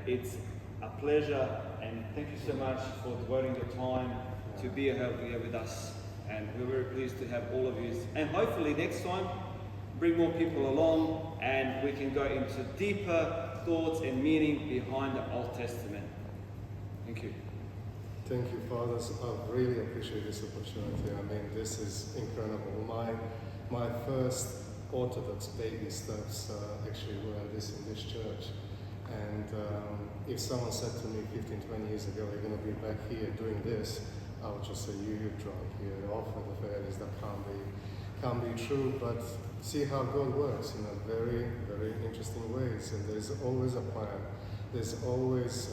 it's a pleasure, and thank you so much for devoting your time to be here with us. And we're very pleased to have all of you. And hopefully next time, bring more people along and we can go into deeper thoughts and meaning behind the Old Testament. Thank you. Thank you, fathers. I really appreciate this opportunity. I mean, this is incredible. My first Orthodox baby steps actually were in this church. And if someone said to me 15, 20 years ago, you're going to be back here doing this, I would just say, you're drunk. You're off with the fairies. That can't be true. But see how God works in a very, very interesting ways. And there's always a plan. There's always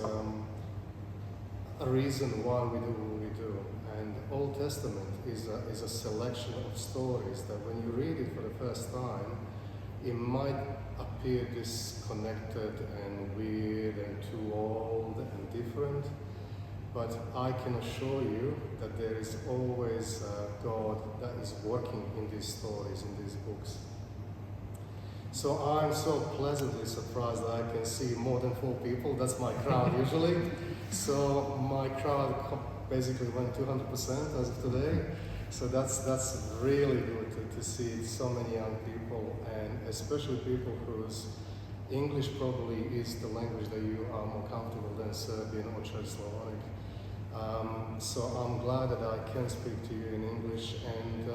a reason why we do what we do. And the Old Testament is a selection of stories that when you read it for the first time, it might appear disconnected and weird and too old and different. But I can assure you that there is always God that is working in these stories, in these books. So I'm so pleasantly surprised that I can see more than 4 people. That's my crowd usually. So my crowd basically went 200% as of today. So that's really good to see so many young people, and especially people whose English probably is the language that you are more comfortable than Serbian or Czech Slavonic. So I'm glad that I can speak to you in English and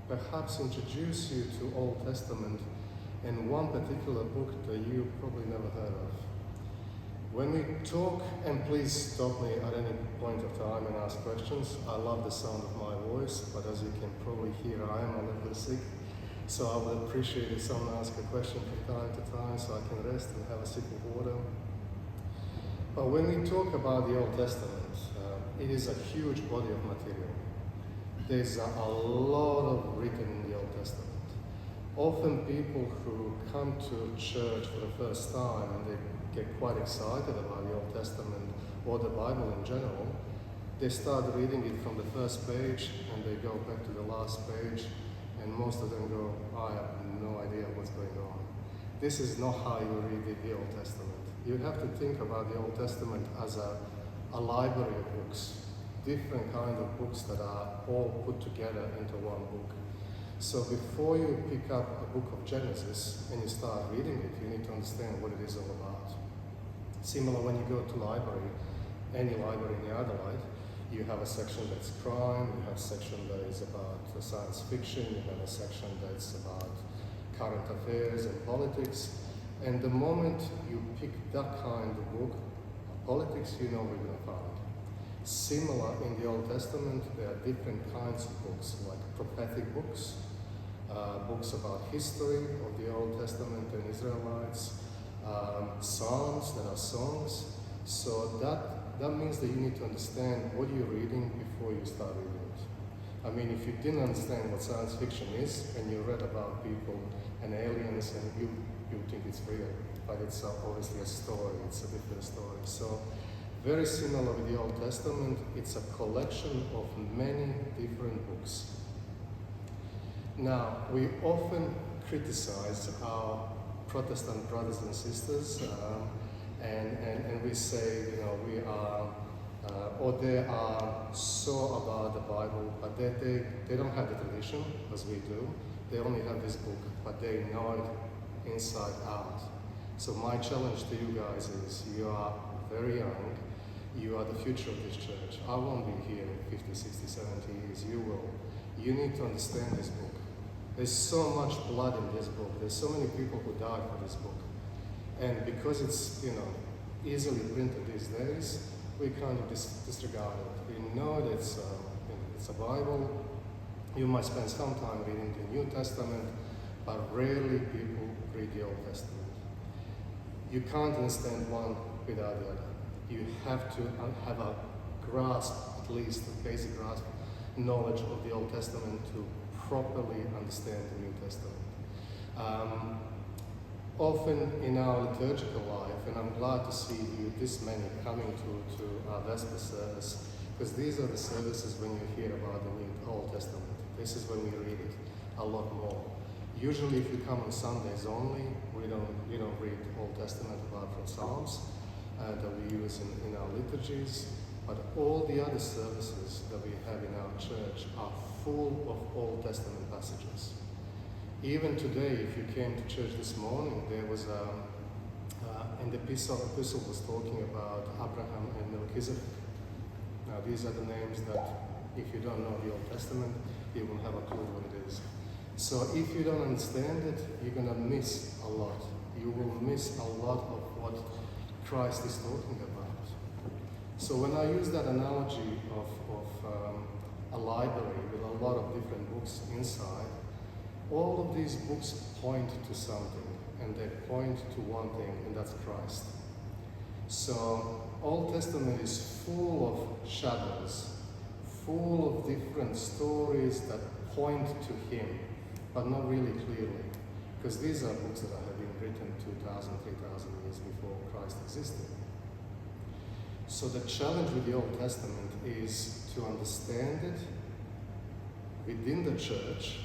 perhaps introduce you to Old Testament and one particular book that you probably never heard of. When we talk, and please stop me at any point of time and ask questions. I love the sound of my voice, but as you can probably hear, I am a little bit sick. So I would appreciate if someone asks a question from time to time so I can rest and have a sip of water. But when we talk about the Old Testament, it is a huge body of material. There's a lot of written in the Old Testament. Often people who come to church for the first time and they get quite excited about the Old Testament or the Bible in general, they start reading it from the first page and they go back to the last page, and most of them go, I have no idea what's going on. This is not how you read the Old Testament. You have to think about the Old Testament as a library of books, different kind of books that are all put together into one book. So before you pick up a book of Genesis and you start reading it, you need to understand what it is all about. Similar when you go to library, any library in Adelaide, you have a section that's crime, you have a section that is about science fiction, you have a section that's about current affairs and politics. And the moment you pick that kind of book, politics, you know where you're going to find. Similar in the Old Testament, there are different kinds of books, like prophetic books, books about history of the Old Testament and Israelites, psalms that are songs. So that means that you need to understand what you're reading before you start reading it. I mean, if you didn't understand what science fiction is and you read about people and aliens and you think it's real, but it's obviously a story, it's a different story. So very similar with the Old Testament, it's a collection of many different books. Now, we often criticize our Protestant brothers and sisters, and we say, you know, we are, or they are so about the Bible, but they don't have the tradition as we do. They only have this book, but they know it inside out. So my challenge to you guys is, you are very young, you are the future of this church. I won't be here in 50, 60, 70 years, you will. You need to understand this book. There's so much blood in this book. There's so many people who died for this book. And because it's, you know, easily printed these days, we kind of disregard it. We know that it's a Bible. You might spend some time reading the New Testament, but rarely people read the Old Testament. You can't understand one without the other. You have to have a grasp, at least a basic grasp, knowledge of the Old Testament to properly understand the New Testament. Often in our liturgical life, and I'm glad to see you, this many, coming to our Vesper service, because these are the services when you hear about the New Old Testament. This is when we read it a lot more. Usually if you come on Sundays only, you don't read Old Testament apart from Psalms. that we use in our liturgies, but all the other services that we have in our church are full of Old Testament passages. Even today, if you came to church this morning, there was and the epistle was talking about Abraham and Melchizedek. Now these are the names that, if you don't know the Old Testament, you won't have a clue what it is. So if you don't understand it, you're going to miss a lot. You will miss a lot of what Christ is talking about. So when I use that analogy of a library with a lot of different books inside, all of these books point to something, and they point to one thing, and that's Christ. So Old Testament is full of shadows, full of different stories that point to Him, but not really clearly, because these are books that have been written 2,000, 3,000 years before Christ existed. So the challenge with the Old Testament is to understand it within the church,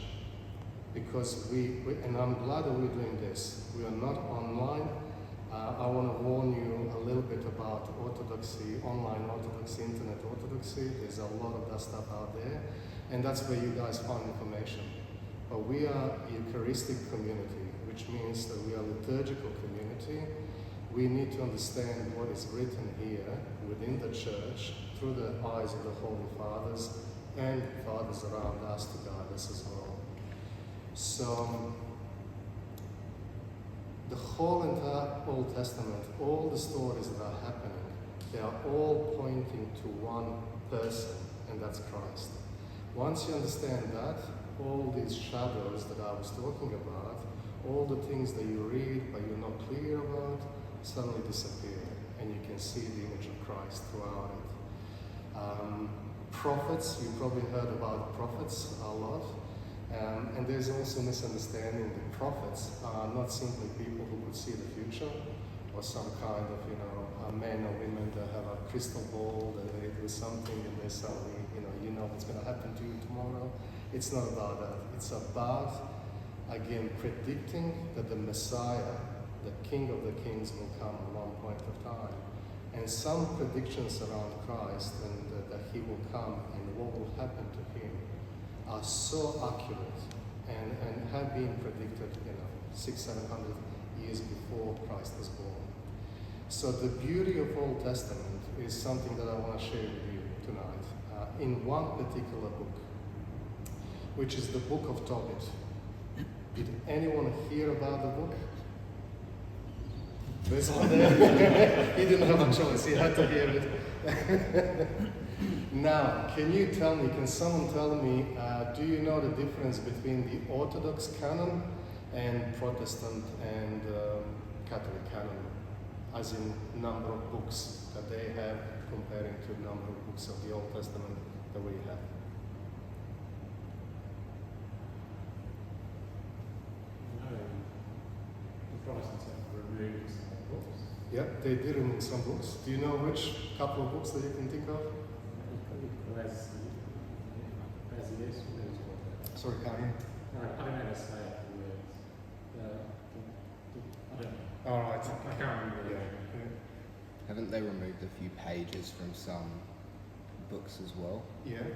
because and I'm glad that we're doing this. We are not online. I want to warn you a little bit about orthodoxy, online orthodoxy, internet orthodoxy. There's a lot of that stuff out there, and that's where you guys find information. But we are a Eucharistic community, which means that we are a liturgical community. We need to understand what is written here within the church through the eyes of the Holy Fathers and fathers around us to guide us as well. So, the whole entire Old Testament, all the stories that are happening, they are all pointing to one person, and that's Christ. Once you understand that, all these shadows that I was talking about, all the things that you read but you're not clear about, suddenly disappear, and you can see the image of Christ throughout it. Prophets, you probably heard about prophets a lot. And there's also misunderstanding that prophets are not simply people who could see the future, or some kind of, men or women that have a crystal ball, that they do something and they suddenly, you know what's going to happen to you tomorrow. It's not about that. It's about, again, predicting that the Messiah, the King of the Kings, will come at one point of time. And some predictions around Christ and that He will come and what will happen to Him are so accurate and have been predicted, 600-700 years before Christ was born. So the beauty of Old Testament is something that I want to share with you tonight in one particular book, which is the book of Tobit. Did anyone hear about the book? There's one there. He didn't have a choice, he had to hear it. Now, can someone tell me, do you know the difference between the Orthodox canon and Protestant and Catholic canon, as in number of books that they have comparing to the number of books of the Old Testament that we have? No, the Protestants have removed some books. Yep, they did remove some books. Do you know which couple of books that you can think of? Sorry, Karen. I don't know how to say it, the words. I don't know. All right. I can't remember. Yeah. Haven't they removed a few pages from some books as well? Yeah,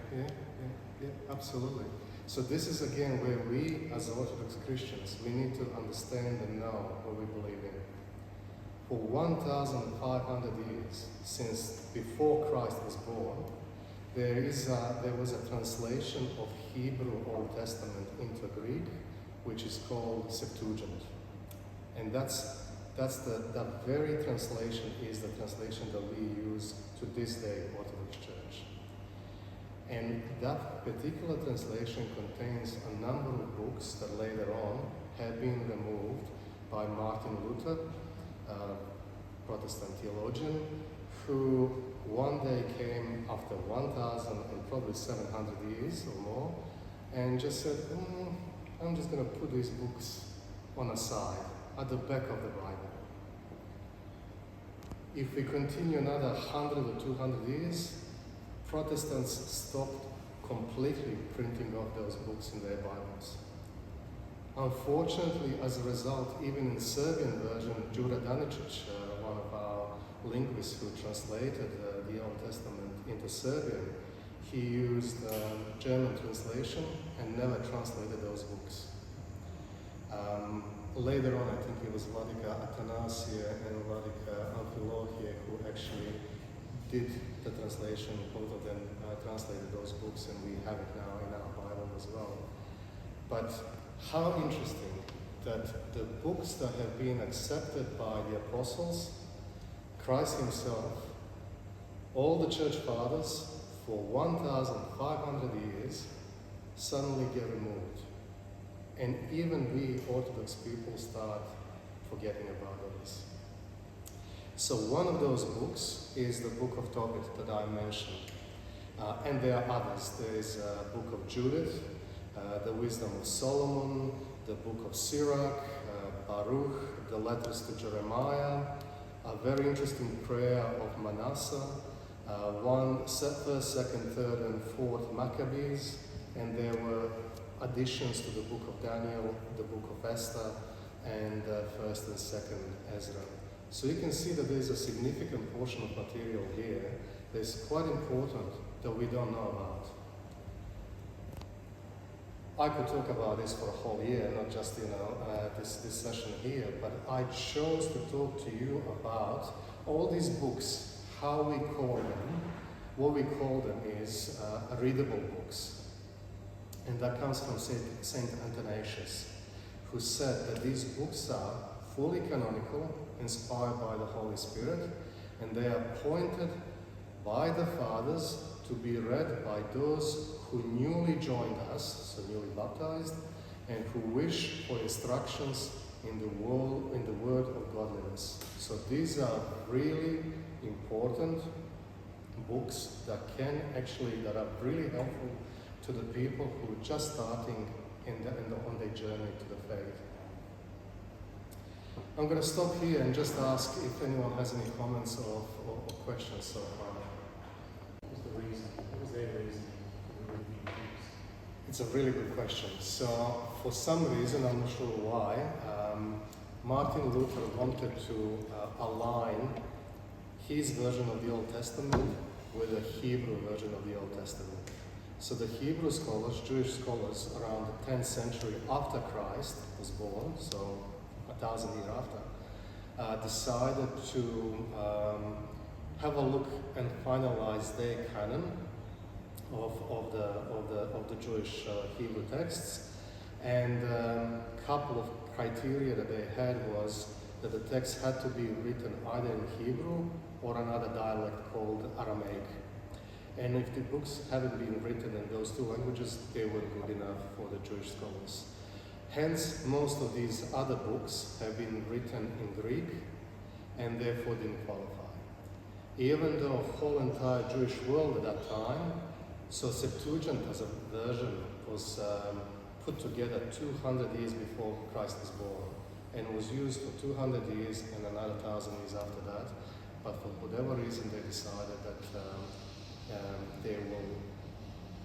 absolutely. So this is again where we, as Orthodox Christians, we need to understand and know what we believe in. For 1,500 years, since before Christ was born, there was a translation of Hebrew Old Testament into Greek, which is called Septuagint, and that very translation is the translation that we use to this day, Orthodox Church. And that particular translation contains a number of books that later on have been removed by Martin Luther, Protestant theologian, who one day came after 1,000 and probably 700 years or more, and just said, I'm just going to put these books on a side, at the back of the Bible. If we continue another 100 or 200 years, Protestants stopped completely printing off those books in their Bibles. Unfortunately, as a result, even in the Serbian version, Danijel, one of our linguist who translated the Old Testament into Serbian, he used German translation and never translated those books. Later on, I think it was Vladika Athanasia and Vladika Amfilohije who actually did the translation. Both of them translated those books, and we have it now in our Bible as well. But how interesting that the books that have been accepted by the apostles, Christ himself, all the church fathers for 1,500 years suddenly get removed. And even we Orthodox people start forgetting about this. So one of those books is the book of Tobit that I mentioned. And there are others. There is a book of Judith, the wisdom of Solomon, the book of Sirach, Baruch, the letters to Jeremiah, a very interesting prayer of Manasseh, 1st, 2nd, 3rd, and 4th Maccabees, and there were additions to the book of Danijel, the book of Esther, and 1st and 2nd Ezra. So you can see that there's a significant portion of material here that's quite important that we don't know about. I could talk about this for a whole year, not just this session here, but I chose to talk to you about all these books, how we call them. What we call them is readable books. And that comes from Saint Athanasius, who said that these books are fully canonical, inspired by the Holy Spirit, and they are appointed by the Fathers to be read by those who newly joined us, so newly baptized, and who wish for instructions in the word of godliness. So these are really important books that are really helpful to the people who are just starting on their journey to the faith. I'm going to stop here and just ask if anyone has any comments or questions so far. What was the reason? What was their reason for reading books? It's a really good question. So, for some reason, I'm not sure why, Martin Luther wanted to align his version of the Old Testament with the Hebrew version of the Old Testament. So the Hebrew scholars, Jewish scholars, around the 10th century after Christ was born, so 1,000 years after, decided to have a look and finalize their canon of the Jewish Hebrew texts. And a couple of criteria that they had was that the text had to be written either in Hebrew or another dialect called Aramaic. And if the books haven't been written in those two languages, they weren't good enough for the Jewish scholars. Hence, most of these other books have been written in Greek and therefore didn't qualify. Even though the whole entire Jewish world at that time, so Septuagint as a version was put together 200 years before Christ was born, and was used for 200 years and another 1,000 years after that. But for whatever reason, they decided that they will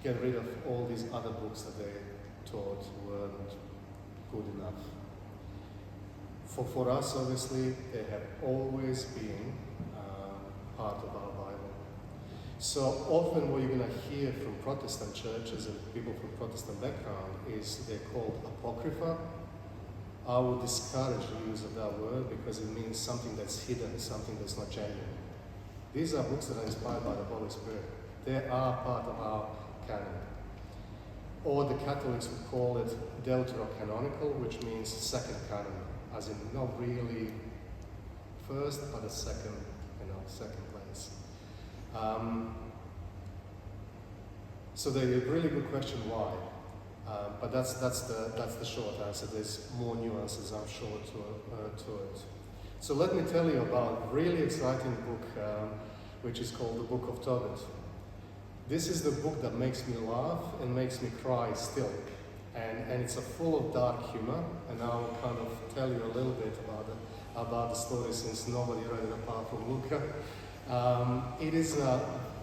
get rid of all these other books that they thought weren't good enough. For us, obviously, they have always been part of our Bible. So often what you're going to hear from Protestant churches and people from Protestant background is they're called Apocrypha. I would discourage the use of that word because it means something that's hidden, something that's not genuine. These are books that are inspired by the Holy Spirit. They are part of our canon. Or the Catholics would call it deuterocanonical, which means second canon, as in not really first, but a second, second place. So the really good question why, but that's the short answer. There's more nuances, I'm sure, to it. So let me tell you about a really exciting book, which is called the Book of Tobit. This is the book that makes me laugh and makes me cry still. And it's full of dark humor, and I'll kind of tell you a little bit about the story since nobody read it apart from Luca. It is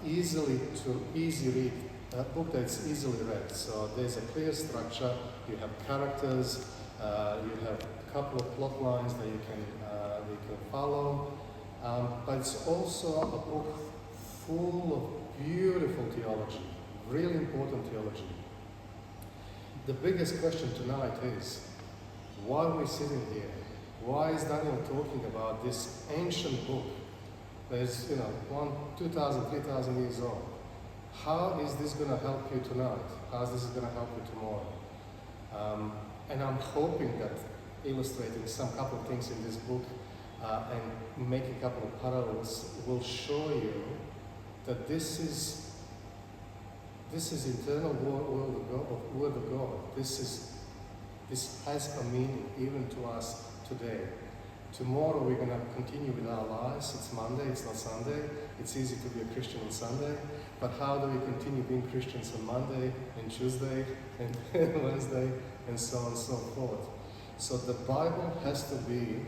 easy read, a book that's easily read. So there's a clear structure, you have characters, you have a couple of plot lines that you can follow. But it's also a book full of beautiful theology, really important theology. The biggest question tonight is, why are we sitting here? Why is Daniel talking about this ancient book that is, 2,000, 3,000 years old? How is this going to help you tonight? How is this going to help you tomorrow? And I'm hoping that illustrating some couple of things in this book and making a couple of parallels will show you that this is eternal word of God. This has a meaning even to us today. Tomorrow we're going to continue with our lives. It's Monday, it's not Sunday. It's easy to be a Christian on Sunday, but how do we continue being Christians on Monday and Tuesday and Wednesday and so on and so forth? So the Bible has to be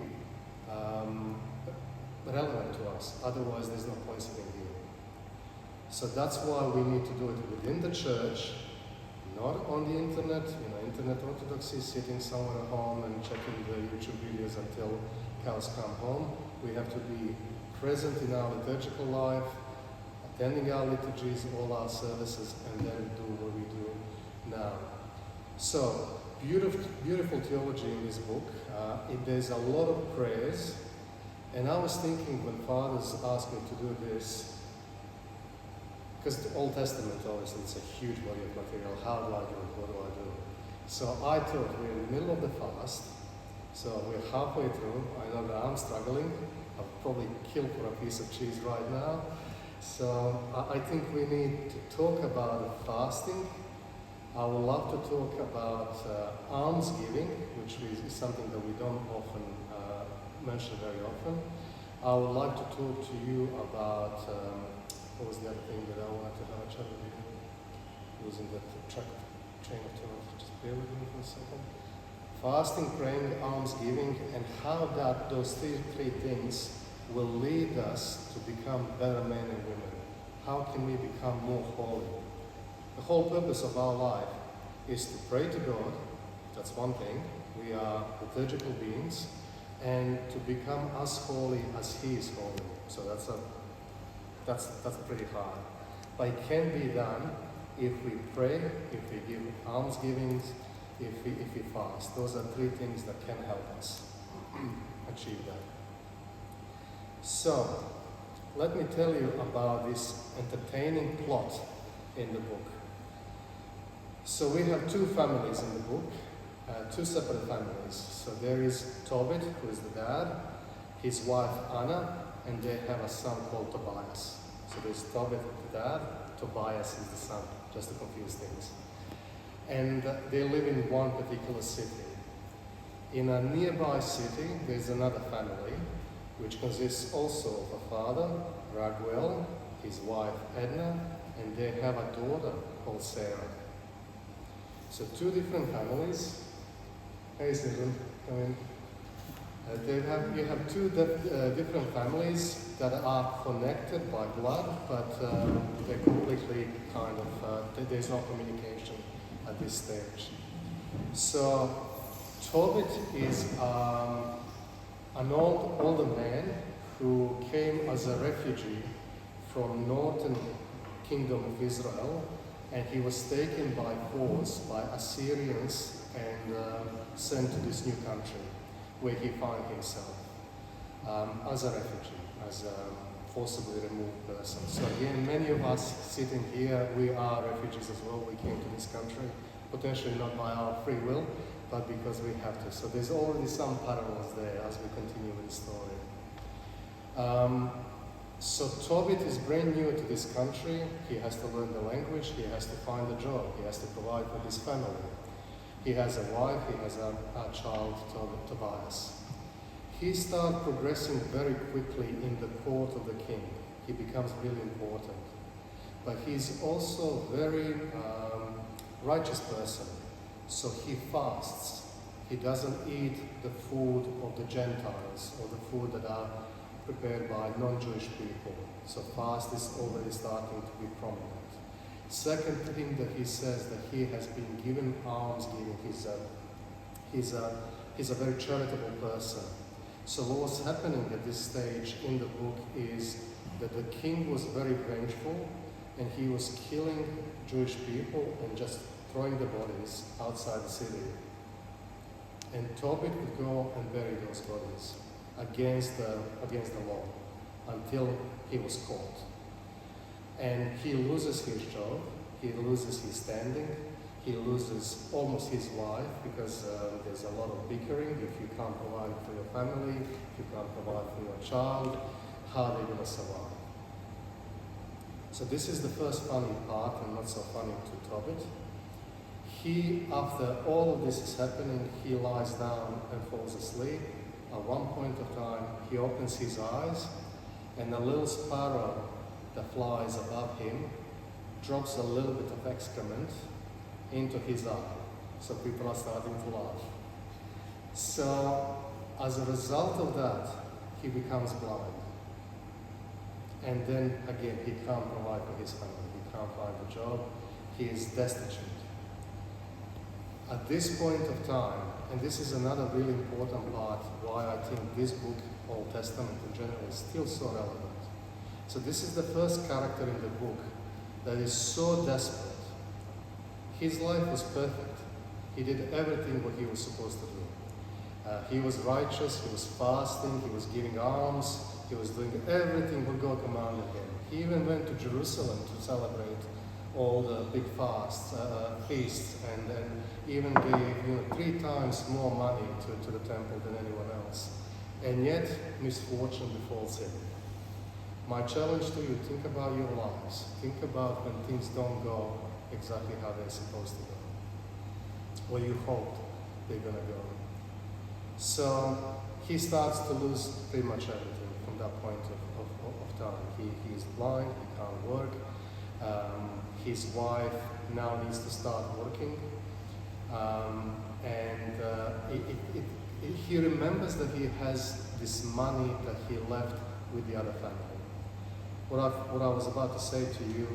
relevant to us, otherwise there's no point sitting here. So that's why we need to do it within the church, not on the internet, internet orthodoxy, sitting somewhere at home and checking the YouTube videos until cows come home. We have to be present in our liturgical life, attending our liturgies, all our services, and then do what we do now. So, beautiful theology in this book. There's a lot of prayers, and I was thinking when fathers asked me to do this, because the Old Testament, obviously, it's a huge body of material. How do I do it? What do I do? So I thought we're in the middle of the fast, so we're halfway through. I know that I'm struggling. I'll probably kill for a piece of cheese right now. So I think we need to talk about fasting. I would love to talk about almsgiving, which is something that we don't often mention very often. I would like to talk to you about, what was the other thing that I wanted to have a chat with you? Losing the train of thought. Just bear with me for a second. Fasting, praying, almsgiving, and how those three things will lead us to become better men and women. How can we become more holy? The whole purpose of our life is to pray to God. That's one thing. We are liturgical beings, and to become as holy as He is holy. So that's pretty hard. But it can be done if we pray, if we give almsgivings, if we fast. Those are three things that can help us achieve that. So, let me tell you about this entertaining plot in the book. So we have two families in the book, two separate families. So there is Tobit, who is the dad, his wife Anna, and they have a son called Tobias. So there's Tobit, the dad, Tobias is the son, just to confuse things. And they live in one particular city. In a nearby city, there's another family, which consists also of a father, Raguel, his wife Edna, and they have a daughter called Sarah. So two different families. Hey Susan, come in. You have two different families that are connected by blood, but they're completely there's no communication at this stage. So Tobit is an older man who came as a refugee from northern kingdom of Israel, and he was taken by force by Assyrians and sent to this new country, where he found himself as a refugee, as a forcibly removed person. So again, many of us sitting here, we are refugees as well. We came to this country, potentially not by our free will, but because we have to. So there's already some parallels there as we continue with the story. So Tobit is brand new to this country. He has to learn the language, he has to find a job, he has to provide for his family. He has a wife, he has a child, Tobias. He starts progressing very quickly in the court of the king. He becomes really important. But he's also a very righteous person. So he fasts. He doesn't eat the food of the Gentiles or the food that are prepared by non-Jewish people. So fast is already starting to be prominent. Second thing that he says, that he has been given almsgiving. He's a very charitable person. So what was happening at this stage in the book is that the king was very vengeful, and he was killing Jewish people and just throwing the bodies outside the city. And Tobit would go and bury those bodies against the law until he was caught. And he loses his job, he loses his standing, he loses almost his life because there's a lot of bickering. If you can't provide for your family, if you can't provide for your child, how are they going to survive? So this is the first funny part, and not so funny to Tobit. He, after all of this is happening, he lies down and falls asleep. At one point of time, he opens his eyes, and a little sparrow that flies above him drops a little bit of excrement into his eye. So people are starting to laugh. So as a result of that, he becomes blind. And then again, he can't provide for his family. He can't find a job. He is destitute. At this point of time, and this is another really important part why I think this book, Old Testament in general, is still so relevant. So this is the first character in the book that is so desperate. His life was perfect. He did everything what he was supposed to do. He was righteous, he was fasting, he was giving alms, he was doing everything what God commanded him. He even went to Jerusalem to celebrate all the big feasts, and then even gave 3 times more money to the temple than anyone else. And yet, misfortune befalls him. My challenge to you, think about your lives. Think about when things don't go exactly how they're supposed to go, or you hoped they're going to go. So he starts to lose pretty much everything from that point of time. He is blind, he can't work. His wife now needs to start working. He remembers that he has this money that he left with the other family. What I was about to say to you,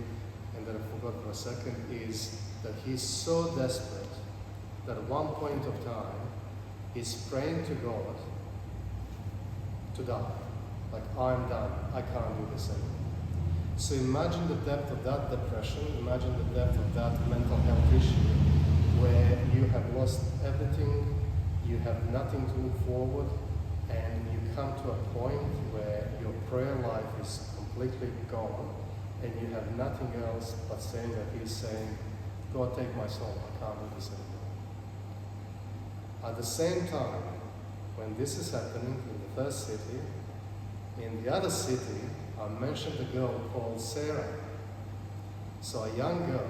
and then I forgot for a second, is that he's so desperate that at one point of time, he's praying to God to die. Like, I'm done, I can't do this anymore. So imagine the depth of that depression, imagine the depth of that mental health issue, where you have lost everything, you have nothing to look forward, and you come to a point where your prayer life is completely gone, and you have nothing else but saying that he's saying, God, take my soul, I can't do this anymore. At the same time, when this is happening in the first city, in the other city, I mentioned a girl called Sarah. So a young girl,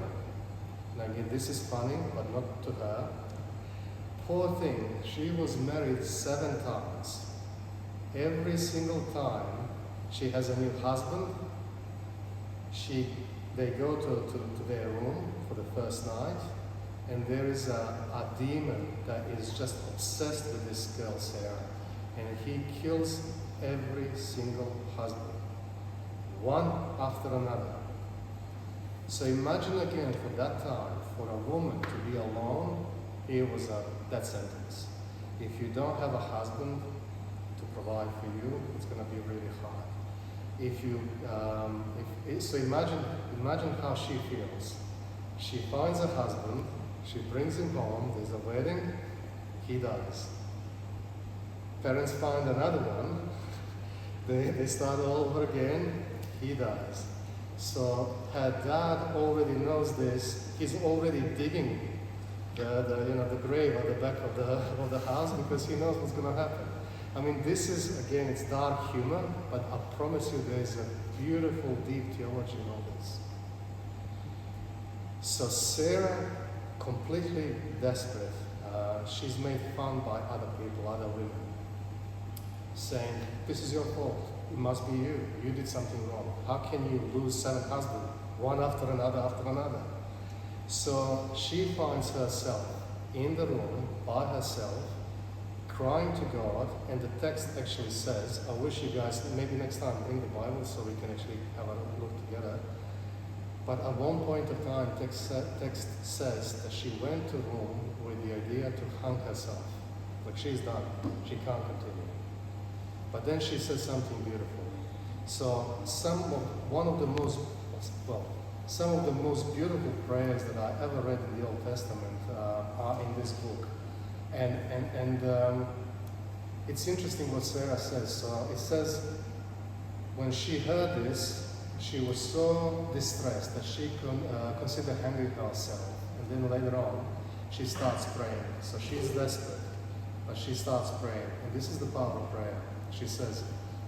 and again, this is funny, but not to her. Poor thing, she was married 7 times. Every single time she has a new husband, they go to their room for the first night, and there is a demon that is just obsessed with this girl, Sarah, and he kills every single husband, one after another. So imagine again, for that time, for a woman to be alone, it was a death sentence. If you don't have a husband to provide for you, it's going to be really hard. So imagine how she feels. She finds a husband, she brings him home, there's a wedding, he dies. Parents find another one, they start all over again, he dies. So her dad already knows this, he's already digging the grave at the back of the house because he knows what's going to happen. I mean, this is, again, it's dark humor, but I promise you there's a beautiful, deep theology in all this. So Sarah, completely desperate, she's made fun by other people, other women, saying, this is your fault, it must be you, you did something wrong. How can you lose 7 husbands, one after another? So she finds herself in the room by herself, crying to God, and the text actually says, I wish you guys, maybe next time bring the Bible so we can actually have a look together. But at one point of time, text says that she went to Rome with the idea to hang herself. Like, she's done, she can't continue. But then she says something beautiful. So some of the most beautiful prayers that I ever read in the Old Testament are in this book. And it's interesting what Sarah says. So it says, when she heard this, she was so distressed that she considered hanging herself. And then later on, she starts praying. So she's desperate, but she starts praying. And this is the power of prayer. She says,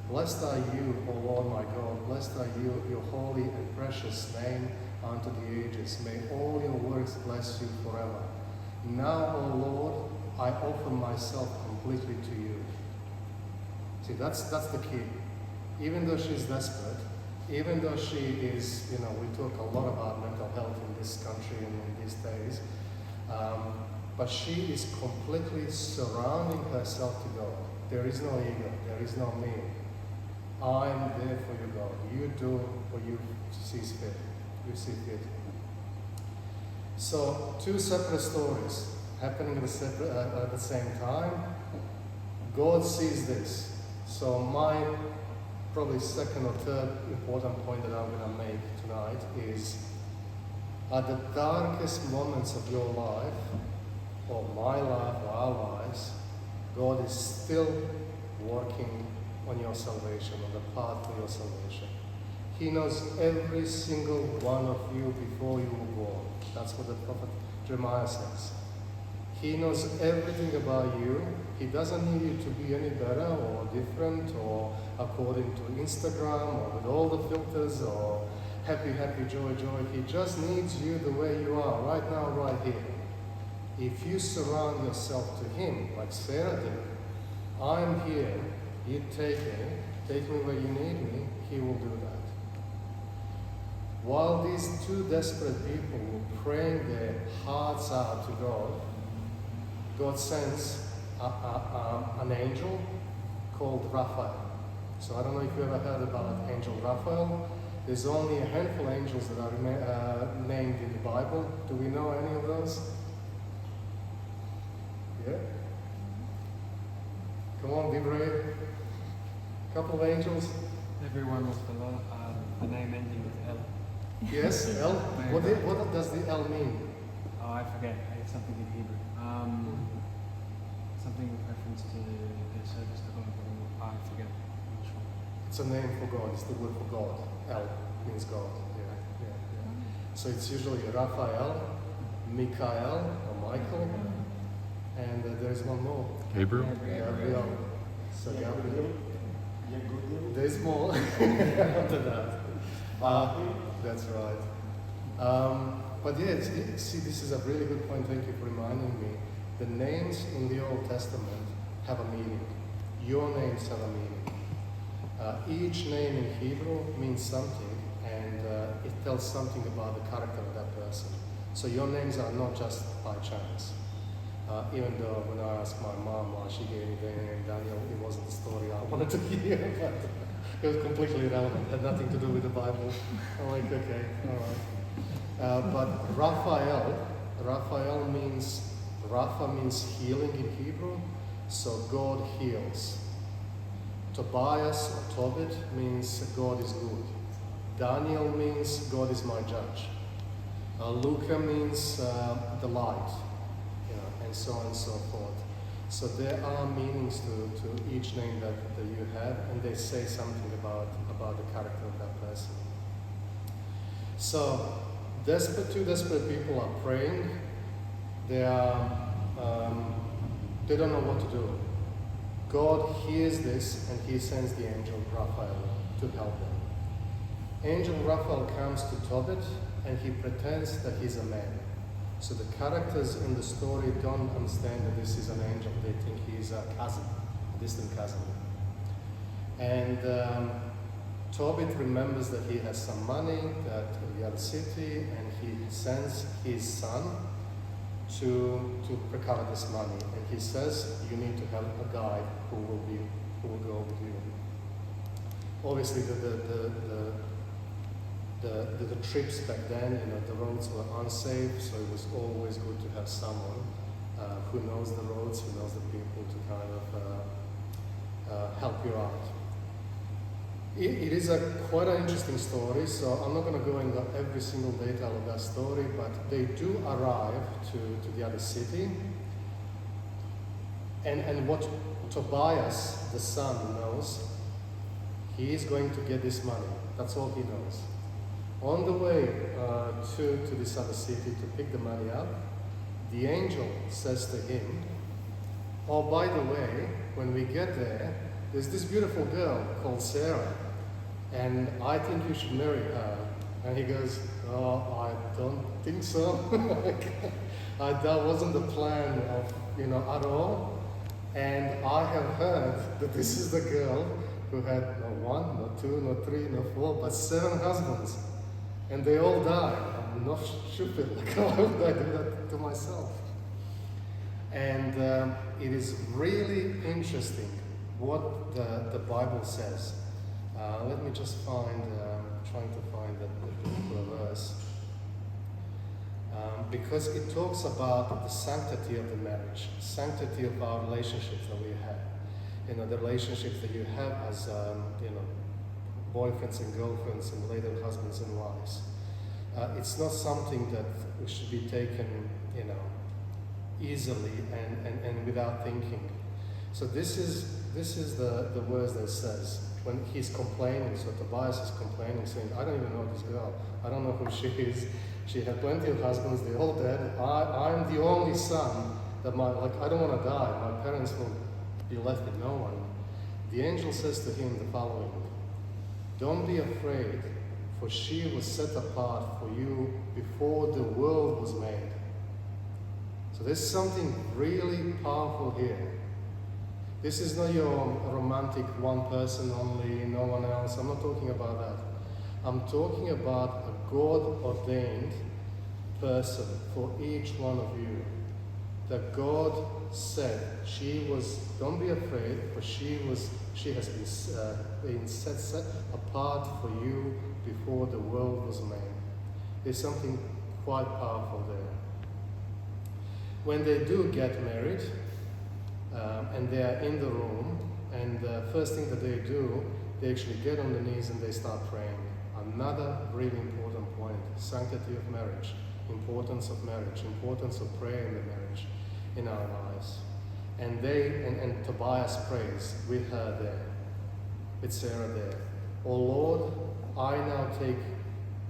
"Blessed are you, O Lord my God, blessed are you, your holy and precious name unto the ages. May all your works bless you forever. Now, O Lord, I offer myself completely to you." See, that's the key. Even though she's desperate, even though she is, we talk a lot about mental health in this country and in these days, but she is completely surrounding herself to God. There is no ego, there is no me. I'm there for you, God. You do what you see fit. You see fit. So, two separate stories happening at the same time. God sees this. So my probably second or third important point that I'm going to make tonight is, at the darkest moments of your life, or my life, or our lives, God is still working on your salvation, on the path to your salvation. He knows every single one of you before you were born. That's what the prophet Jeremiah says. He knows everything about you. He doesn't need you to be any better or different or according to Instagram or with all the filters or happy, happy, joy, joy. He just needs you the way you are, right now, right here. If you surround yourself to Him, like Sarah did, I'm here, you take me where you need me, He will do that. While these two desperate people were praying their hearts out to God, God sends an angel called Raphael. So I don't know if you ever heard about Angel Raphael. There's only a handful of angels that are named in the Bible. Do we know any of those? Yeah? Come on, be brave. Couple of angels. Everyone with the name ending with L. Yes, L. What does the L mean? Oh, I forget. It's something in Hebrew. Something with reference to the service to God. I forget. I'm not sure. It's a name for God. It's the word for God. L means God. Yeah. So it's usually Raphael, Michael or Michael, and there's one more. Gabriel? Gabriel. So Gabriel. There's more after that. That's right. But yeah, see, this is a really good point. Thank you for reminding me. The names in the Old Testament have a meaning. Your names have a meaning. Each name in Hebrew means something, and it tells something about the character of that person. So your names are not just by chance. Even though when I asked my mom why she gave me the name Danijel, it wasn't the story I wanted to hear, but it was completely irrelevant. It had nothing to do with the Bible. I'm like, okay, all right. But Raphael means, Rapha means healing in Hebrew, so God heals. Tobias or Tobit means God is good. Daniel means God is my judge. Luca means the light, and so on and so forth. So there are meanings to each name that you have, and they say something about the character of that person. So two desperate people are praying. They don't know what to do. God hears this and He sends the angel Raphael to help them. Angel Raphael comes to Tobit and he pretends that he's a man. So the characters in the story don't understand that this is an angel. They think he's a cousin, a distant cousin. And Tobit remembers that he has some money in the other city, and he sends his son to recover this money. And he says, you need to have a guide who will go with you. Obviously, the trips back then, the roads were unsafe, so it was always good to have someone who knows the roads, who knows the people to kind of help you out. It is quite an interesting story, so I'm not going to go into every single detail of that story, but they do arrive to the other city. And what Tobias, the son, knows, he is going to get this money. That's all he knows. On the way to this other city to pick the money up, the angel says to him, "Oh, by the way, when we get there, there's this beautiful girl called Sarah, and I think you should marry her." And he goes, "Oh, I don't think so." That wasn't the plan of, at all. And I have heard that this is the girl who had not one, not two, not three, not four, but 7 husbands. And they all died. I'm not stupid. Why would I do that to myself? And it is really interesting what the Bible says. Let me just find, trying to find that particular verse. Because it talks about the sanctity of the marriage, sanctity of our relationships that we have. The relationships that you have as, boyfriends and girlfriends and later husbands and wives. It's not something that should be taken, easily and without thinking. So this is the words that it says. When he's complaining, so Tobias is complaining, saying, "I don't even know this girl. I don't know who she is. She had plenty of husbands, they're all dead. I'm the only son that I don't want to die. My parents will be left with no one." The angel says to him the following, "Don't be afraid, for she was set apart for you before the world was made." So there's something really powerful here. This is not your romantic one person only, no one else. I'm not talking about that. I'm talking about a God-ordained person for each one of you. That God said don't be afraid, for she has been set apart for you before the world was made. There's something quite powerful there. When they do get married, and they are in the room, and the first thing that they do, they actually get on their knees and they start praying. Another really important point: sanctity of marriage, importance of prayer in the marriage, in our lives. And Tobias prays with her there, with Sarah there. "O Lord, I now take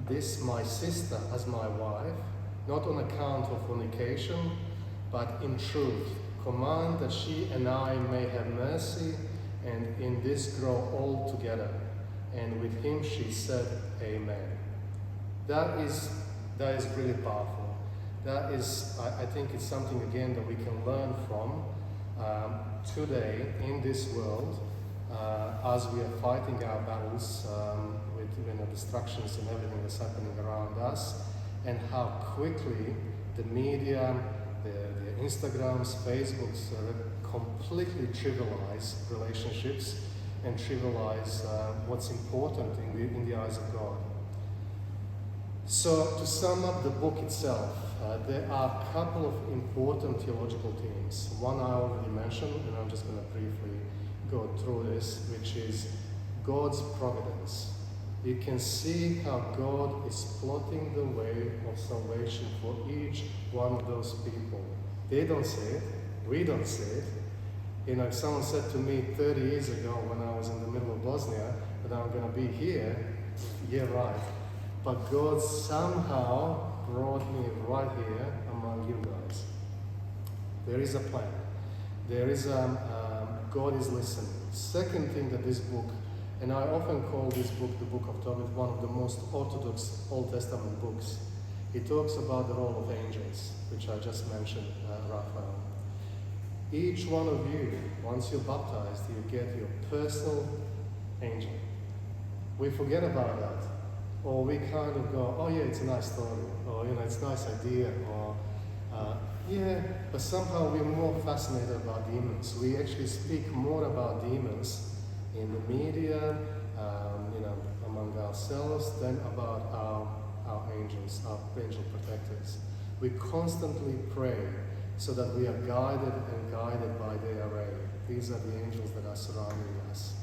this my sister as my wife, not on account of fornication, but in truth. Command that she and I may have mercy, and in this grow all together." And with him she said, "Amen." That is really powerful. That is, I think it's something again that we can learn from today in this world as we are fighting our battles with distractions and everything that's happening around us, and how quickly the media, the Instagrams, Facebooks completely trivialize relationships and trivialize what's important in the eyes of God. So to sum up the book itself, there are a couple of important theological themes. One I already mentioned, and I'm just going to briefly go through this, which is God's providence. You can see how God is plotting the way of salvation for each one of those people. They don't see it, we don't see it. If someone said to me 30 years ago when I was in the middle of Bosnia that I'm going to be here, yeah, right. But God somehow brought me right here among you guys. There is a plan. There is God is listening. Second thing that this book, and I often call this book, the book of Tobit, one of the most orthodox Old Testament books. It talks about the role of angels, which I just mentioned, Raphael. Each one of you, once you're baptized, you get your personal angel. We forget about that. Or we kind of go, "Oh yeah, it's a nice story," or it's a nice idea, or yeah, but somehow we're more fascinated about demons. We actually speak more about demons in the media, among ourselves, than about our angels, our angel protectors. We constantly pray so that we are guided and guided by their array. These are the angels that are surrounding us.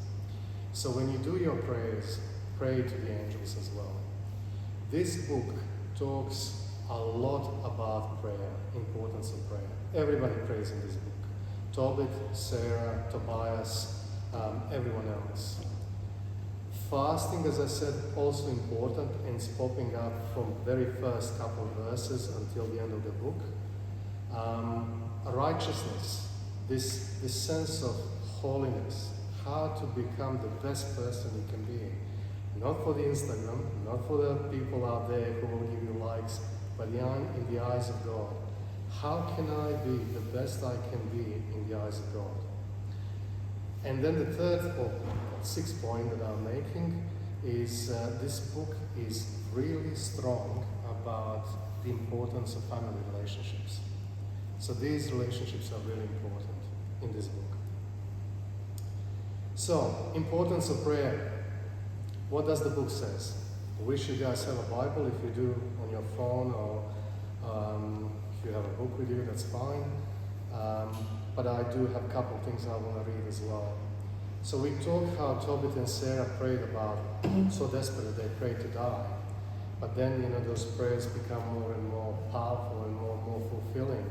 So when you do your prayers, pray to the angels as well. This book talks a lot about prayer, importance of prayer. Everybody prays in this book. Tobit, Sarah, Tobias, everyone else. Fasting, as I said, also important, and it's popping up from very first couple of verses until the end of the book. Righteousness, this sense of holiness, how to become the best person you can be. Not for the Instagram, not for the people out there who will give you likes, but in the eyes of God. How can I be the best I can be in the eyes of God? And then the third or sixth point that I'm making is this book is really strong about the importance of family relationships. So these relationships are really important in this book. So, importance of prayer. What does the book says? I wish you guys have a Bible. If you do, on your phone, or if you have a book with you, that's fine. But I do have a couple of things I want to read as well. So we talked how Tobit and Sarah prayed about, so desperate they prayed to die. But then, those prayers become more and more powerful and more fulfilling.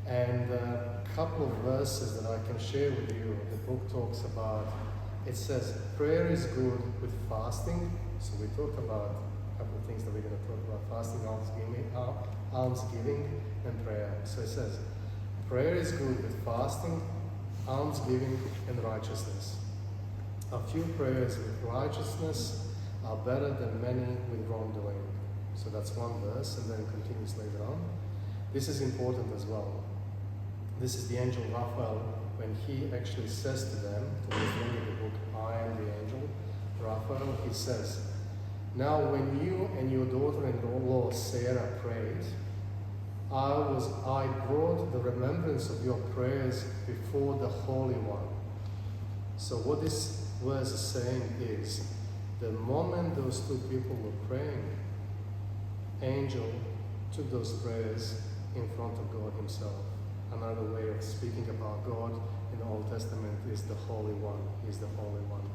And a couple of verses that I can share with you, the book talks about, it says, prayer is good with fasting. So we talked about a couple of things that we're going to talk about, fasting, almsgiving, and prayer. So it says, prayer is good with fasting, almsgiving, and righteousness. A few prayers with righteousness are better than many with wrongdoing. So that's one verse, and then it continues later on. This is important as well. This is the angel Raphael, when he actually says to them, towards the end of the book, I am the angel Raphael, he says, now when you and your daughter-in-law Sarah prayed, I brought the remembrance of your prayers before the Holy One. So what this verse is saying is, the moment those two people were praying, angel took those prayers in front of God himself. Another way of speaking about God in the Old Testament is the Holy One. He's the Holy One.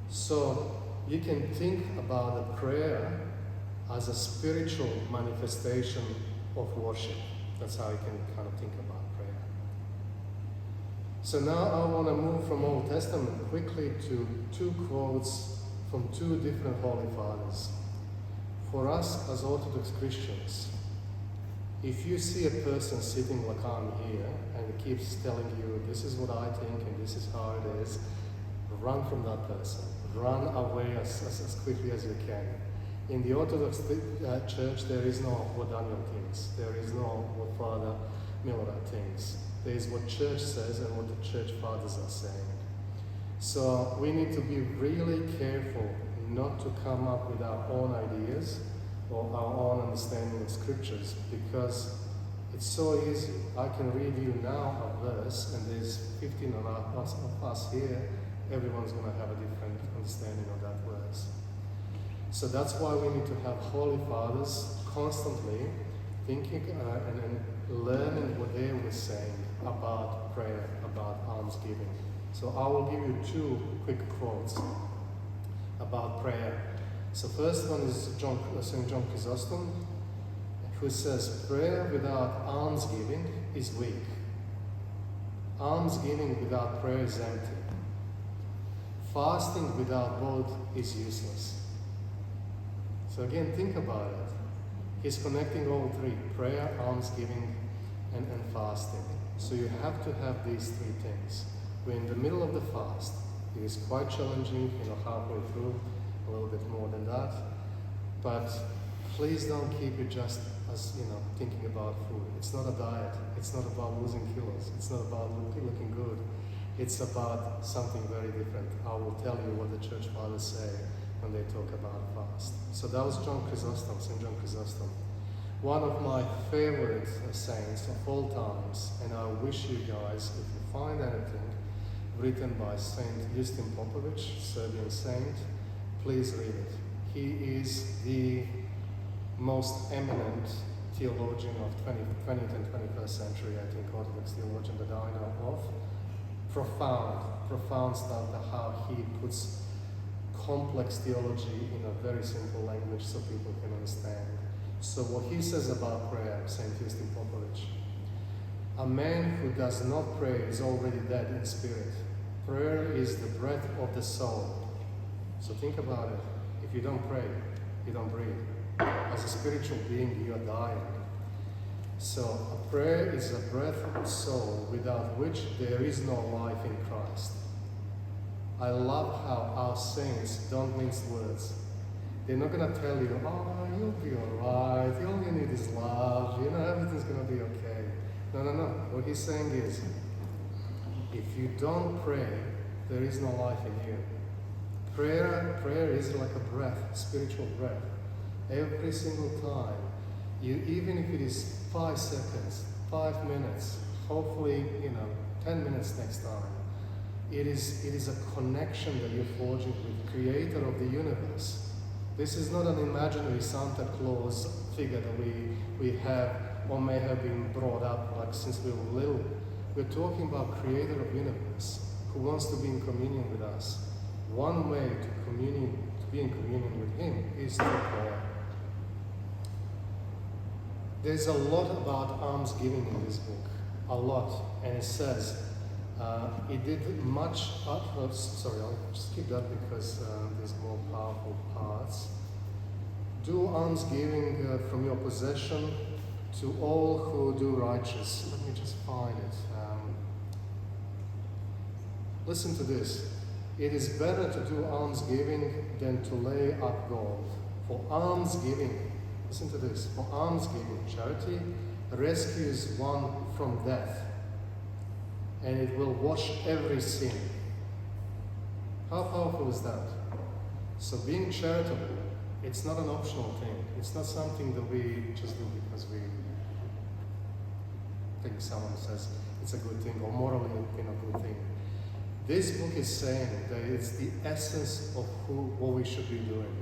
So you can think about a prayer as a spiritual manifestation of worship. That's how you can kind of think about prayer. So now I want to move from Old Testament quickly to two quotes from two different Holy Fathers. For us as Orthodox Christians, if you see a person sitting like I'm here and keeps telling you, this is what I think and this is how it is, run from that person. Run away as quickly as you can. In the Orthodox Church, there is no what Daniel thinks. There is no what Father Miller thinks. There is what Church says and what the Church Fathers are saying. So we need to be really careful not to come up with our own ideas or our own understanding of scriptures, because it's so easy. I can read you now a verse, and there's 15 of us here. Everyone's going to have a different understanding of that verse. So that's why we need to have Holy Fathers constantly thinking and learning what they were saying about prayer, about almsgiving. So I will give you two quick quotes about prayer. So first one is St. John Chrysostom, who says, prayer without almsgiving is weak. Almsgiving without prayer is empty. Fasting without both is useless. So again, think about it. He's connecting all three, prayer, almsgiving, and fasting. So you have to have these three things. We're in the middle of the fast. It is quite challenging, halfway through, a little bit more than that. But please don't keep it just as, thinking about food. It's not a diet. It's not about losing kilos. It's not about looking good. It's about something very different. I will tell you what the Church Fathers say when they talk about fast. So that was John Chrysostom, St. John Chrysostom. One of my favorite saints of all times, and I wish you guys, if you find anything written by Saint Justin Popovic, Serbian saint, please read it. He is the most eminent theologian of 20th and 21st century, I think, Orthodox theologian that I know of. Profound stuff, how he puts complex theology in a very simple language so people can understand. So what he says about prayer, St. Justin Popovich, a man who does not pray is already dead in spirit. Prayer is the breath of the soul. So think about it. If you don't pray, you don't breathe. As a spiritual being, you are dying. So a prayer is a breath of the soul without which there is no life in Christ. I love how our saints don't mince words. They're not going to tell you, oh, you'll be alright, all you need is love, everything's going to be okay. No. What he's saying is, if you don't pray, there is no life in you. Prayer is like a breath, spiritual breath. Every single time, even if it is 5 seconds, 5 minutes, hopefully, 10 minutes next time, it is a connection that you're forging with the Creator of the universe. This is not an imaginary Santa Claus figure that we have or may have been brought up like since we were little. We're talking about Creator of the universe who wants to be in communion with us. One way to be in communion with Him is through prayer. There's a lot about almsgiving in this book, a lot, and it says it did much. Sorry, I'll skip that because there's more powerful parts. Do almsgiving from your possession to all who do righteous. Let me just find it. Listen to this. It is better to do almsgiving than to lay up gold. For almsgiving, listen to this, for almsgiving, charity rescues one from death, and it will wash every sin. How powerful is that? So being charitable, it's not an optional thing. It's not something that we just do because we think someone says it's a good thing or morally a good thing. This book is saying that it's the essence of what we should be doing.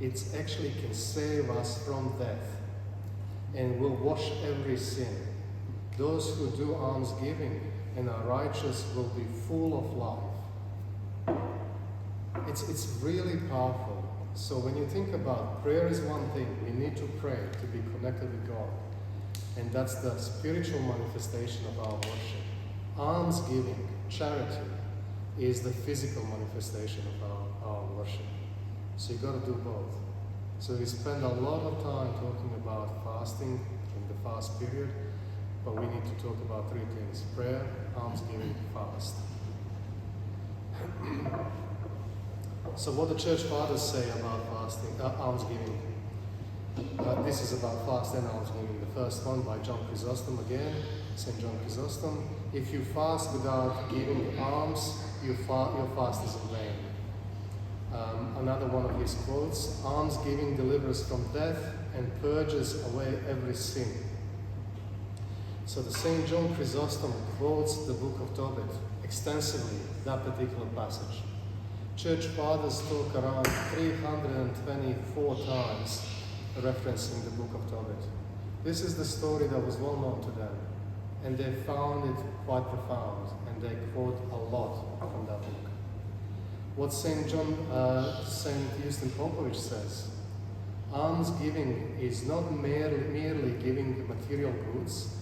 It actually can save us from death and will wash every sin. Those who do almsgiving and are righteous will be full of life. It's really powerful. So when you think about prayer is one thing, we need to pray to be connected with God. And that's the spiritual manifestation of our worship. Almsgiving, charity, is the physical manifestation of our worship. So you got to do both. So we spend a lot of time talking about fasting in the fast period, but we need to talk about 3 things: prayer, almsgiving, fast. So what the church fathers say about fasting, almsgiving. This is about fast and almsgiving. The first one by John Chrysostom again, St. John Chrysostom. If you fast without giving alms, your fast is in vain. Another one of his quotes: almsgiving delivers from death and purges away every sin. So the St. John Chrysostom quotes the book of Tobit extensively, that particular passage. Church fathers talk around 324 times referencing the book of Tobit. This is the story that was well known to them, and they found it quite profound, and they quote a lot from that book. What St. Justin Popovich says: almsgiving is not merely giving material goods,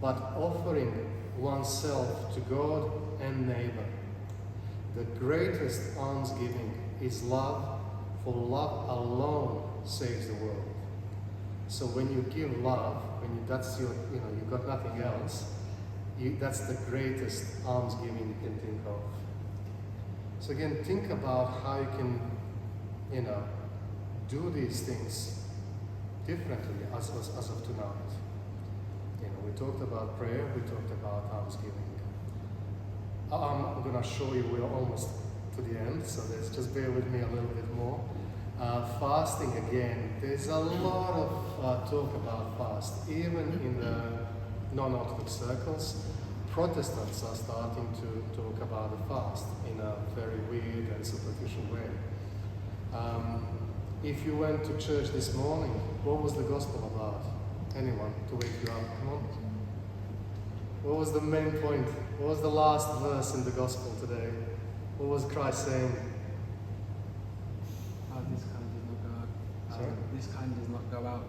but offering oneself to God and neighbor. The greatest almsgiving is love, for love alone saves the world. So when you give love, that's your, you've got nothing else, that's the greatest almsgiving you can think of. So again, think about how you can, do these things differently as of tonight. We talked about prayer, we talked about almsgiving. I'm going to show you we're almost to the end, so just bear with me a little bit more. Fasting again, there's a lot of talk about fast, even in the non-Orthodox circles. Protestants are starting to talk about the fast in a very weird and superficial way. If you went to church this morning, what was the gospel about? Anyone to wake you up? Come on. What was the main point? What was the last verse in the gospel today? What was Christ saying? This kind does not go out. Sorry? This kind does not go out.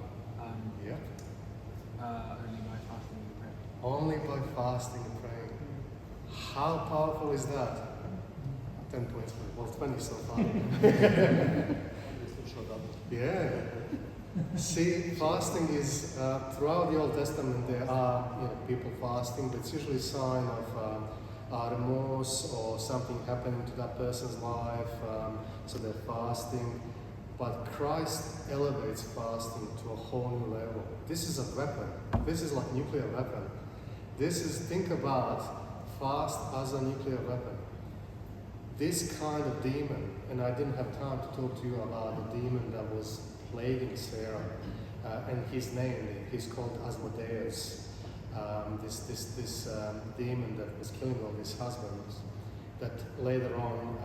Yeah. Only by fasting and prayer. Only by fasting and praying. How powerful is that? 10 points, well, 20 so far. Yeah. See, fasting is, throughout the Old Testament there are people fasting, but it's usually a sign of remorse or something happening to that person's life, so they're fasting. But Christ elevates fasting to a whole new level. This is a weapon. This is like nuclear weapon. Think about fast as a nuclear weapon. This kind of demon, and I didn't have time to talk to you about the demon that was plaguing Sarah, and his name, he's called Asmodeus. This demon that was killing all his husbands, that later on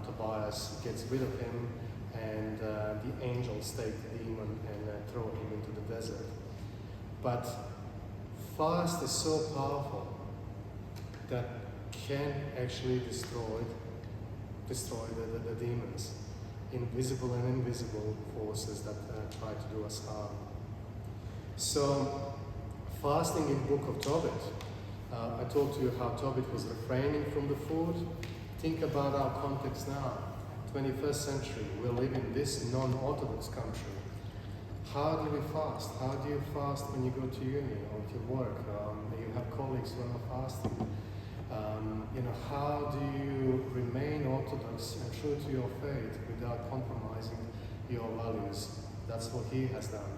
Tobias gets rid of him, and the angels take the demon and throw him into the desert. But fast is so powerful that can actually destroy the demons, invisible and invisible forces that try to do us harm. So, fasting in book of Tobit. I talked to you how Tobit was refraining from the food. Think about our context now. 21st century, we live in this non-Orthodox country. How do we fast? How do you fast when you go to uni or to work? You have colleagues who are not fasting. How do you remain Orthodox and true to your faith without compromising your values? That's what he has done.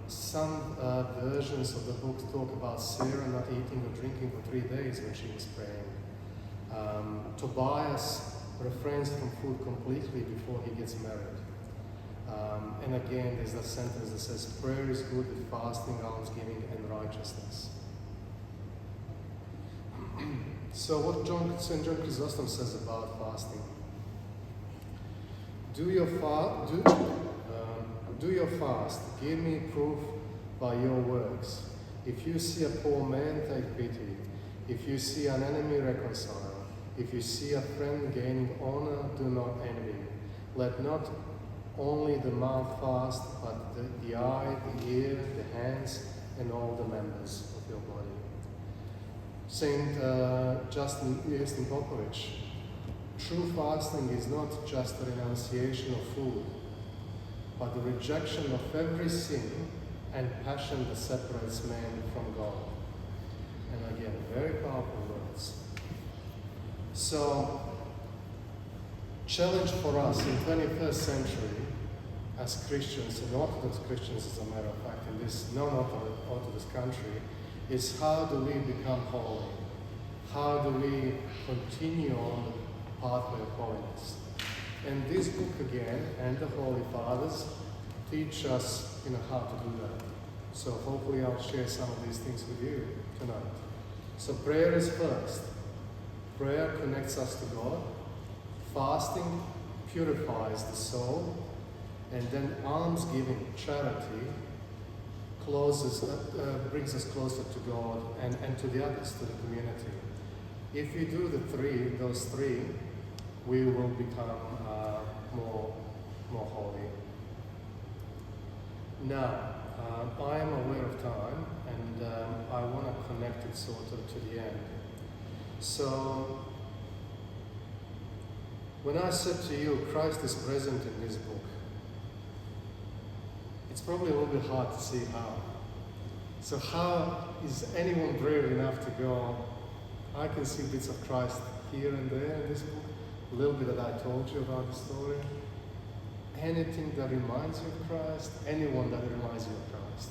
Some versions of the book talk about Sarah not eating or drinking for 3 days when she was praying. Tobias refrains from food completely before he gets married. And again, there's that sentence that says, prayer is good with fasting, almsgiving, and righteousness. So what St. John Chrysostom says about fasting. Do your fast, give me proof by your works. If you see a poor man, take pity. If you see an enemy, reconcile. If you see a friend gaining honor, do not envy. Let not only the mouth fast, but the eye, the ear, the hands, and all the members of your body. Saint Justin Popovich, true fasting is not just a renunciation of food, but the rejection of every sin and passion that separates man from God. And again, very powerful words. So, challenge for us in 21st century as Christians, and Orthodox Christians as a matter of fact, in this non-Orthodox country, is how do we become holy? How do we continue on the pathway of holiness? And this book again, and the Holy Fathers, teach us how to do that. So hopefully I'll share some of these things with you tonight. So prayer is first. Prayer connects us to God. Fasting purifies the soul. And then almsgiving, charity, brings us closer to God and to the others, to the community. If we do those three, we will become more holy. Now, I am aware of time, and I want to connect it sort of to the end. So, when I said to you, Christ is present in this book, it's probably a little bit hard to see how. So how is anyone brave enough to go, I can see bits of Christ here and there in this book, a little bit that I told you about the story. Anything that reminds you of Christ, anyone that reminds you of Christ.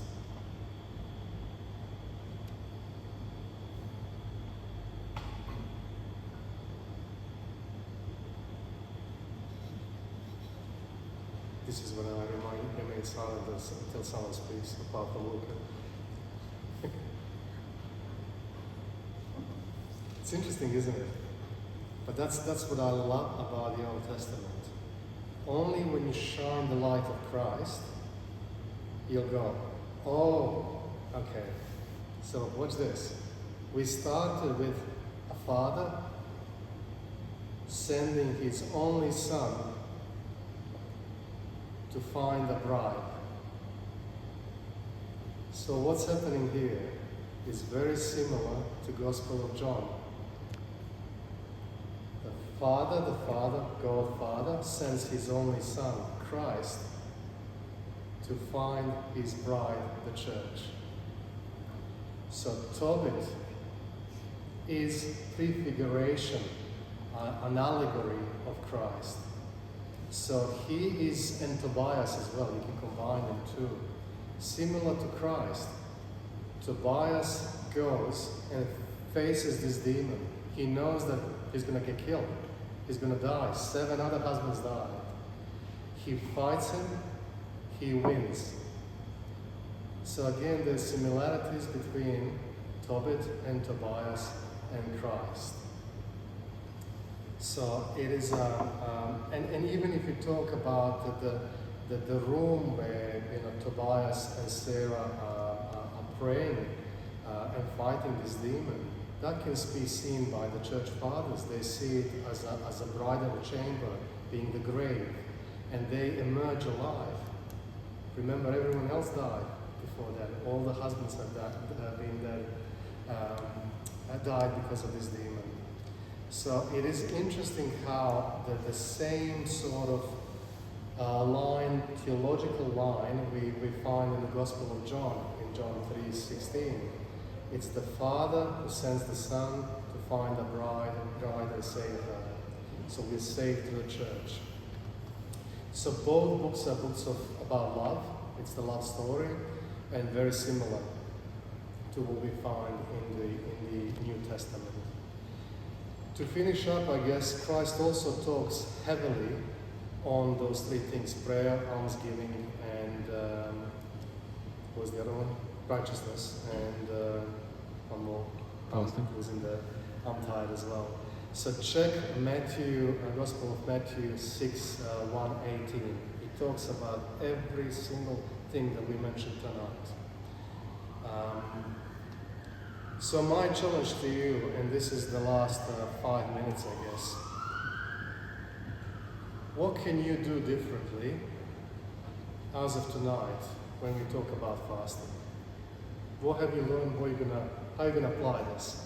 This is when I remain silent until someone speaks, apart from Luca. It's interesting, isn't it? But that's what I love about the Old Testament. Only when you shine the light of Christ, you'll go. Oh, okay. So watch this. We started with a father sending his only son to find a bride. So what's happening here is very similar to Gospel of John. The Father, God Father, sends his only Son, Christ, to find his bride, the church. So Tobit is prefiguration, an allegory of Christ. So he is, and Tobias as well, you can combine them too. Similar to Christ, Tobias goes and faces this demon. He knows that he's going to get killed. He's going to die. 7 other husbands died. He fights him. He wins. So again, there's similarities between Tobit and Tobias and Christ. So it is, and even if you talk about the room where Tobias and Sarah are praying and fighting this demon, that can be seen by the church fathers. They see it as a bridal chamber, being the grave, and they emerge alive. Remember, everyone else died before that. All the husbands have died because of this demon. So it is interesting how the same sort of line, theological line, we find in the Gospel of John, in John 3:16. It's the Father who sends the Son to find a bride and save her. So we're saved to the church. So both books are books about love. It's the love story, and very similar to what we find in the New Testament. To finish up, I guess, Christ also talks heavily on those 3 things: prayer, almsgiving, and what was the other one? Righteousness, and one more. Fasting. Was in there. I'm tired as well. So check Matthew, Gospel of Matthew 6, 1:18. It talks about every single thing that we mentioned tonight. So my challenge to you, and this is the last 5 minutes, I guess. What can you do differently as of tonight when we talk about fasting? What have you learned? How are you gonna apply this?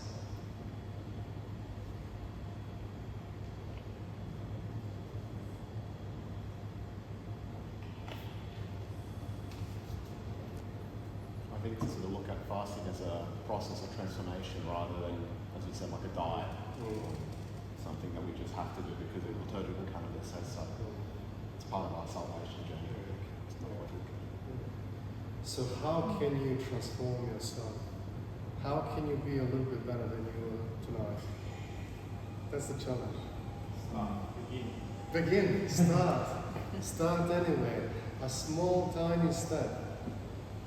I think to sort of look at fasting as a process of transformation rather than, as you said, like a diet. Something that we just have to do because the liturgical calendar says so. It's part of our salvation journey. It's not what we can do. So how can you transform yourself? How can you be a little bit better than you were tonight? That's the challenge. Begin. Start. Start anyway. A small, tiny step.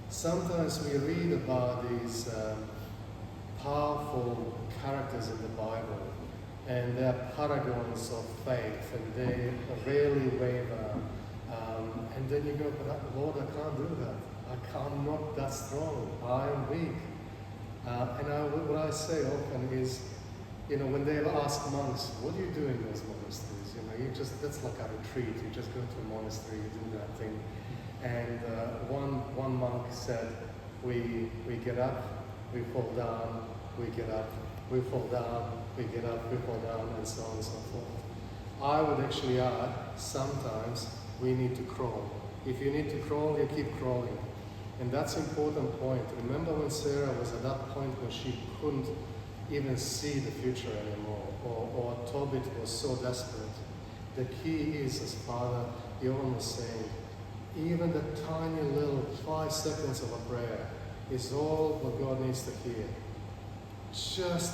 Sometimes we read about these powerful characters in the Bible, and they're paragons of faith, and they rarely waver. And then you go, but Lord, I can't do that. I'm not that strong. I am weak. What I say often is, when they ask monks, what do you do in those monasteries? That's like a retreat. You just go to a monastery, you do that thing. And one monk said, we get up, we fall down, we get up, we fall down, we get up, we fall down, and so on and so forth. I would actually add, sometimes we need to crawl. If you need to crawl, you keep crawling. And that's an important point. Remember when Sarah was at that point when she couldn't even see the future anymore, or Tobit was so desperate. The key is, as Father Johan was saying, even the tiny little 5 seconds of a prayer is all what God needs to hear. Just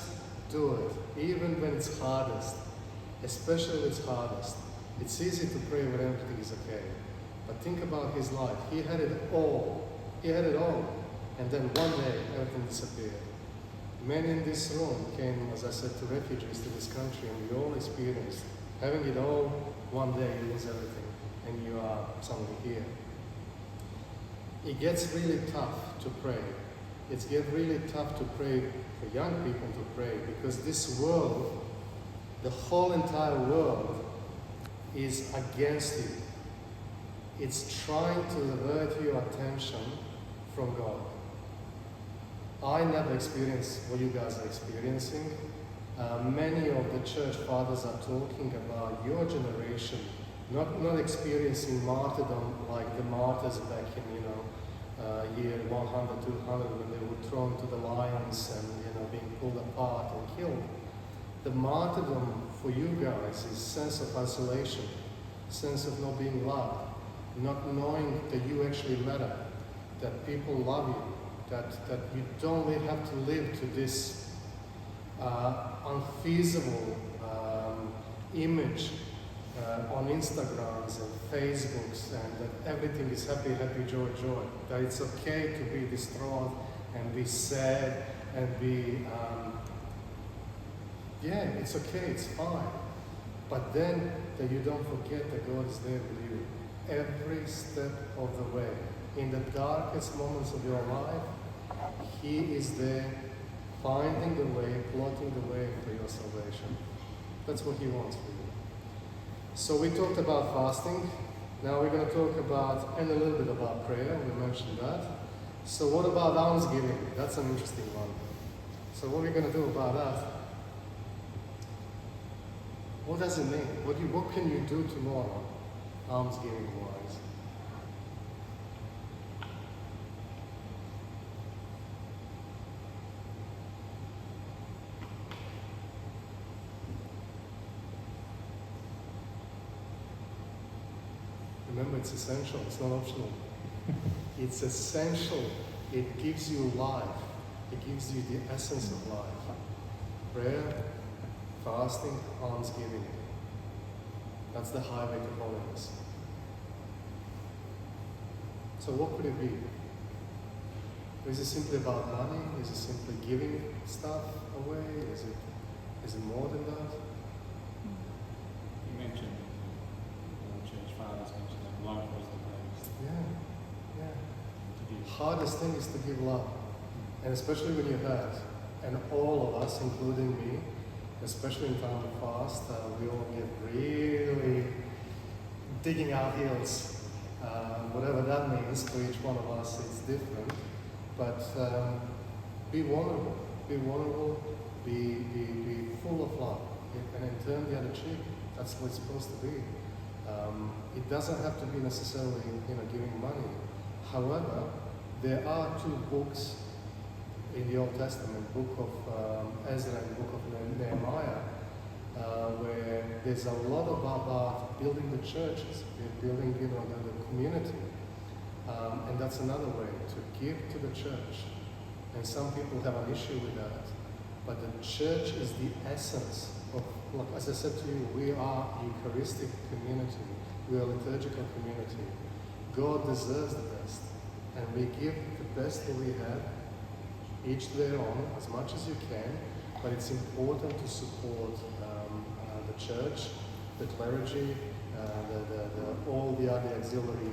do it, even when it's hardest, especially when it's hardest. It's easy to pray when everything is okay. But think about his life. He had it all. He had it all. And then one day, everything disappeared. Many in this room came, as I said, to refugees to this country, and we all experienced having it all. One day, you lose everything, and you are suddenly here. it gets really tough to pray. It's get really tough to pray for young people to pray because this world, the whole entire world, is against you. It's trying to divert your attention from God. I never experienced what you guys are experiencing. Many of the church fathers are talking about your generation not experiencing martyrdom like the martyrs back in, year 100, 200, when they were thrown to the lions and, being pulled apart and killed. The martyrdom for you guys is sense of isolation, sense of not being loved, not knowing that you actually matter, that people love you, that you don't have to live to this unfeasible image on Instagrams and Facebooks, and that everything is happy, happy, joy, joy. That it's okay to be distraught and be sad and be, it's okay, it's fine. But then that you don't forget that God is there with you every step of the way. In the darkest moments of your life, He is there finding the way, plotting the way for your salvation. That's what He wants for you. So we talked about fasting. Now we're going to talk about, and a little bit about prayer. We mentioned that. So what about almsgiving? That's an interesting one. So what are we going to do about that? What does it mean? What can you do tomorrow, almsgiving wise? Remember, it's essential, it's not optional. It's essential. It gives you life. It gives you the essence of life. Prayer, fasting, almsgiving. That's the highway to holiness. So what could it be? Is it simply about money? Is it simply giving stuff away? Is it more than that? You mentioned, church fathers mentioned that love was the greatest. Yeah. To give. Hardest thing is to give love. And especially when you have, and all of us, including me, especially in time of fast, we all get really digging our heels. Whatever that means for each one of us, it's different. But be vulnerable, be full of love, and then turn the other cheek. That's what it's supposed to be. It doesn't have to be necessarily, giving money. However, there are two books in the Old Testament, book of Ezra and book of Nehemiah, where there's a lot about building the churches, building, the community. And that's another way to give to the church. And some people have an issue with that. But the church is the essence of, look, as I said to you, we are a Eucharistic community. We are a liturgical community. God deserves the best. And we give the best that we have, each their own, as much as you can. But it's important to support the church, the clergy, all the other auxiliary,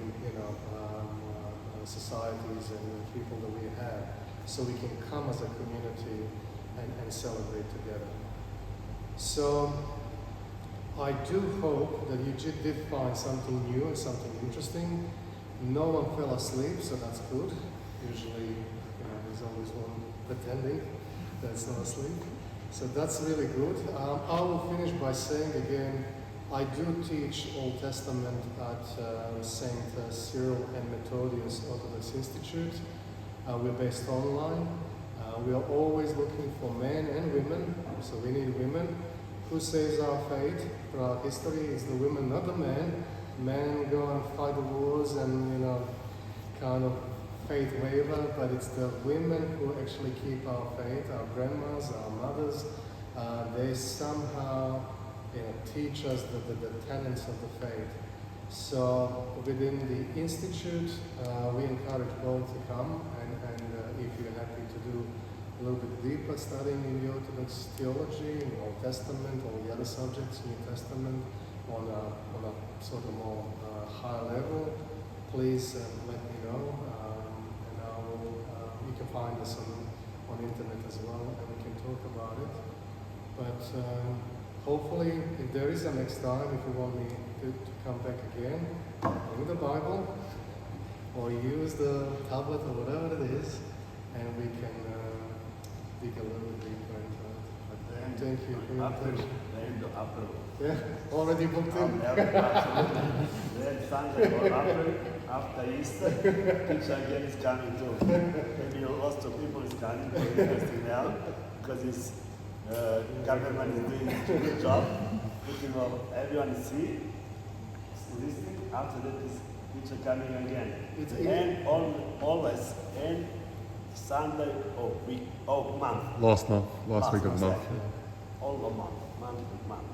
societies and people that we have, so we can come as a community and celebrate together. So I do hope that you did find something new and something interesting. No one fell asleep, so that's good. Usually, there's always one pretending that's not asleep. So that's really good. I will finish by saying again, I do teach Old Testament at St. Cyril and Methodius Orthodox Institute. We're based online. We are always looking for men and women, so we need women. Who saves our faith? Throughout history, it's the women, not the men. Men go and fight the wars and, kind of faith waver, but it's the women who actually keep our faith, our grandmas, our mothers. They somehow teach us the tenets of the faith. So within the Institute, we encourage all to come, and if you're happy to do a little bit deeper studying in the Orthodox theology, in the Old Testament, all the other subjects, New Testament, on a sort of more high level, please let me know. find us on internet as well, and we can talk about it. But hopefully, if there is a next time, if you want me to come back again, bring the Bible or use the tablet or whatever it is, and we can dig a little deeper into it. But thank you for your attention. Yeah, already booked in. Then Sunday or after Easter, picture again is coming too. Maybe lots of people is coming for interesting now because his cameraman is doing a good job. Looking for everyone to see, listening. After that, this picture coming again. And always and Sunday or week or month. Last week of the month. All the month, month to month.